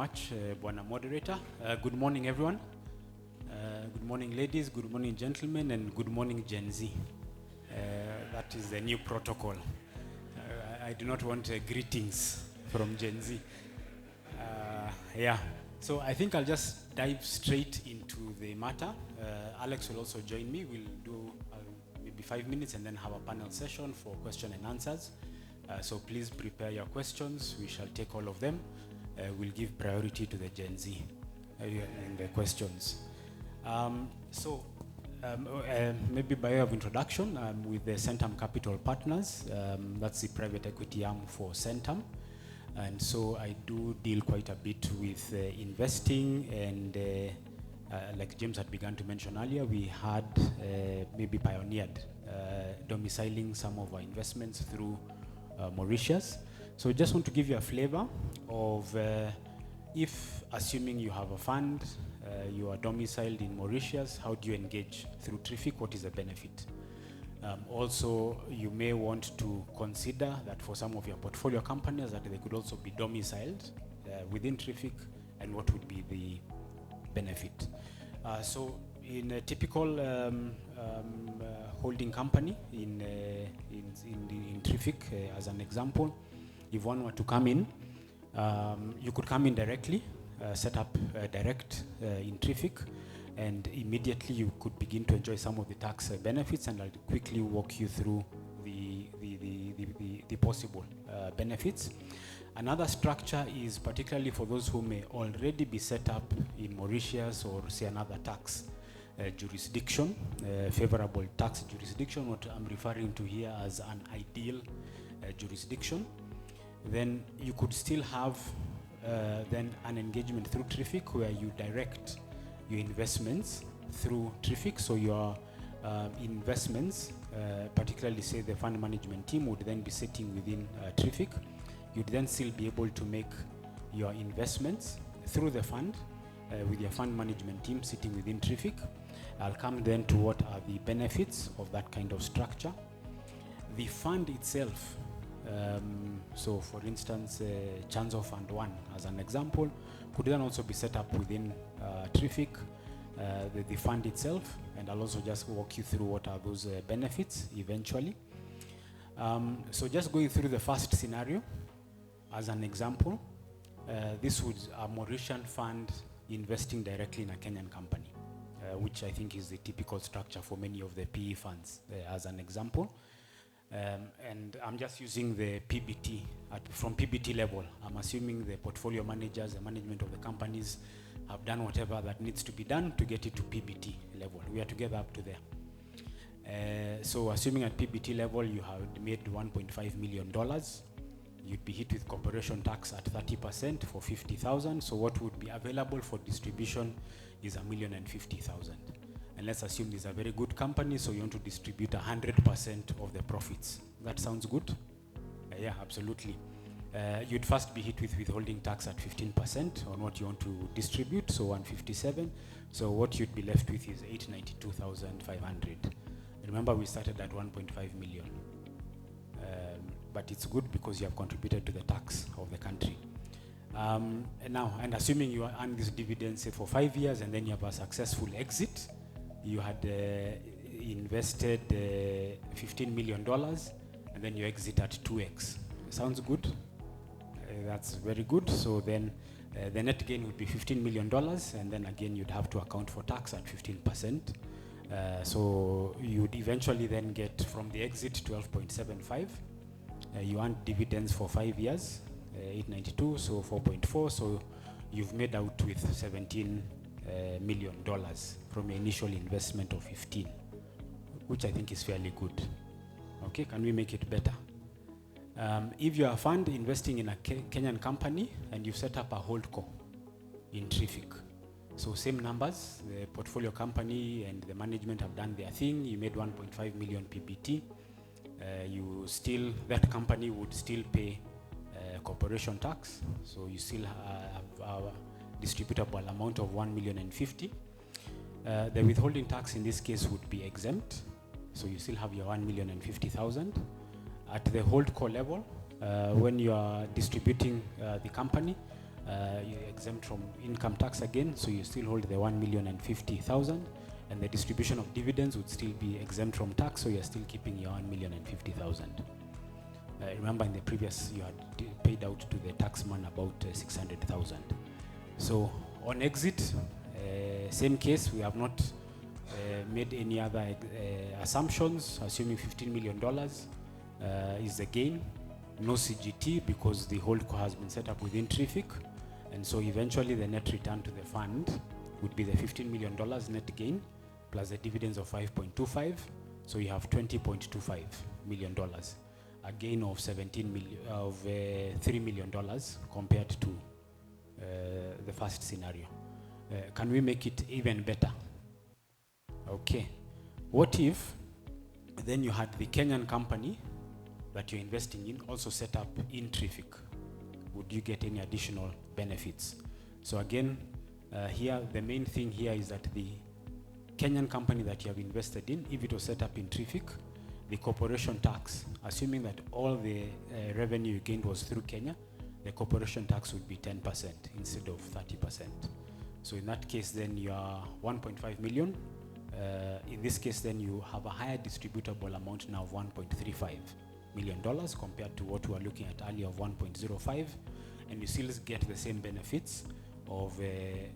Much, Bwana Moderator. Good morning, everyone. Good morning, ladies. Good morning, gentlemen, and good morning, Gen Z. That is the new protocol. I do not want greetings from Gen Z. So I think I'll just dive straight into the matter. Alex will also join me. We'll do maybe 5 minutes and then have a panel session for question and answers. So please prepare your questions. We shall take all of them. We'll give priority to the Gen Z in the questions. Maybe by way of introduction, I'm with the Centum Capital Partners. That's the private equity arm for Centum. And so I do deal quite a bit with investing and like James had begun to mention earlier, we had maybe pioneered domiciling some of our investments through Mauritius. So I just want to give you a flavor of if, assuming you have a fund, you are domiciled in Mauritius, how do you engage through TRIFIC? What is the benefit? Also, you may want to consider that for some of your portfolio companies that they could also be domiciled within TRIFIC, and what would be the benefit. So in a typical holding company in TRIFIC, as an example, if one were to come in, you could come in directly, set up direct in TRIFIC, and immediately you could begin to enjoy some of the tax benefits, and I'll quickly walk you through the possible benefits. Another structure is particularly for those who may already be set up in Mauritius or say another tax jurisdiction, favorable tax jurisdiction, what I'm referring to here as an ideal jurisdiction. Then you could still have then an engagement through TRIFIC where you direct your investments through TRIFIC. So your investments, particularly say the fund management team, would then be sitting within TRIFIC. You'd then still be able to make your investments through the fund with your fund management team sitting within TRIFIC. I'll come then to what are the benefits of that kind of structure. The fund itself, so for instance, Chanzo Fund 1 as an example, could then also be set up within TRIFIC, the fund itself, and I'll also just walk you through what are those benefits eventually. So just going through the first scenario as an example, this would a Mauritian fund investing directly in a Kenyan company, which I think is the typical structure for many of the PE funds as an example. And I'm just using the PBT from PBT level. I'm assuming the portfolio managers, the management of the companies have done whatever that needs to be done to get it to PBT level. We are together up to there. So assuming at PBT level you have made $1.5 million, you'd be hit with corporation tax at 30% for 50,000. So what would be available for distribution is $1,050,000. And let's assume this is a very good company, so you want to distribute 100% of the profits. That sounds good? Yeah, absolutely. You'd first be hit with withholding tax at 15% on what you want to distribute, so 157. So what you'd be left with is 892,500. Remember, we started at 1.5 million. But it's good because you have contributed to the tax of the country. And assuming you earn these dividends say for 5 years and then you have a successful exit, you had invested $15 million and then you exit at 2x. Sounds good? That's very good. So then the net gain would be $15 million, and then again you'd have to account for tax at 15%. So you'd eventually then get from the exit 12.75. You earned dividends for 5 years, 892, so 4.4. So you've made out with $17 million from your initial investment of 15, which I think is fairly good. Okay, can we make it better? If you are a fund investing in a Kenyan company and you've set up a holdco in TRIFIC, so same numbers, the portfolio company and the management have done their thing, you made 1.5 million PBT, that company would still pay corporation tax, so you still have a distributable amount of 1,050,000. The withholding tax in this case would be exempt, so you still have your 1,050,000. At the holdco level, when you are distributing the company, you're exempt from income tax again, so you still hold the 1,050,000, and the distribution of dividends would still be exempt from tax, so you're still keeping your 1,050,000. Remember in the previous you had paid out to the taxman about 600,000. So on exit, same case, we have not made any other assumptions, assuming $15 million is the gain. No CGT because the holdco has been set up within TRIFIC, and so eventually the net return to the fund would be the $15 million net gain plus the dividends of 5.25, so you have $20.25 million, a gain of $3 million compared to the first scenario. Can we make it even better? Okay. What if then you had the Kenyan company that you're investing in also set up in TRIFIC? Would you get any additional benefits? So again, here the main thing here is that the Kenyan company that you have invested in, if it was set up in TRIFIC, the corporation tax, assuming that all the revenue you gained was through Kenya, the corporation tax would be 10% instead of 30%. So in that case, then you are 1.5 million. In this case, then you have a higher distributable amount now of $1.35 million compared to what we were looking at earlier of 1.05, and you still get the same benefits of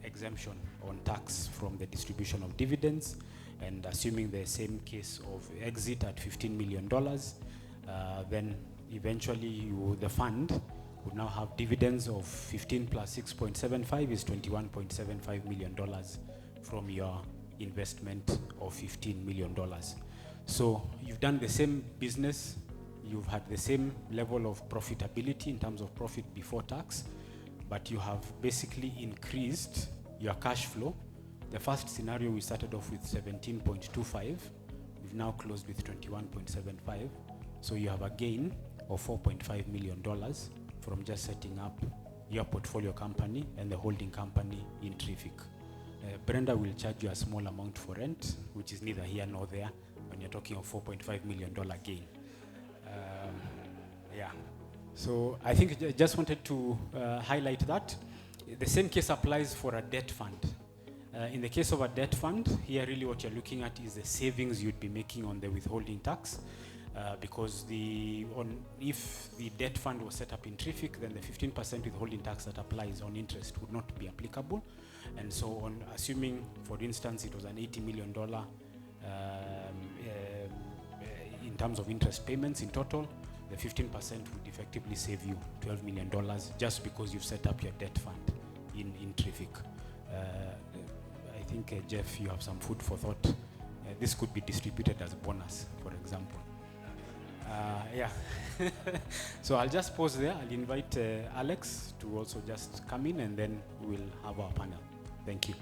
exemption on tax from the distribution of dividends, and assuming the same case of exit at $15 million, then eventually the fund would now have dividends of 15 plus 6.75 is $21.75 million from your investment of $15 million. So you've done the same business, you've had the same level of profitability in terms of profit before tax, but you have basically increased your cash flow. The first scenario we started off with 17.25, we've now closed with 21.75, so you have a gain of $4.5 million from just setting up your portfolio company and the holding company in TRIFIC. Brenda will charge you a small amount for rent, which is neither here nor there when you're talking of $4.5 million gain. Yeah, so I think I just wanted to highlight that. The same case applies for a debt fund. In the case of a debt fund, here really what you're looking at is the savings you'd be making on the withholding tax, because if the debt fund was set up in TRIFIC, then the 15% withholding tax that applies on interest would not be applicable. And so on, assuming, for instance, it was an $80 million in terms of interest payments in total, the 15% would effectively save you $12 million just because you've set up your debt fund in TRIFIC. I think, Jeff, you have some food for thought. This could be distributed as a bonus, for example. Yeah. So I'll just pause there. I'll invite Alex to also just come in, and then we'll have our panel. Thank you.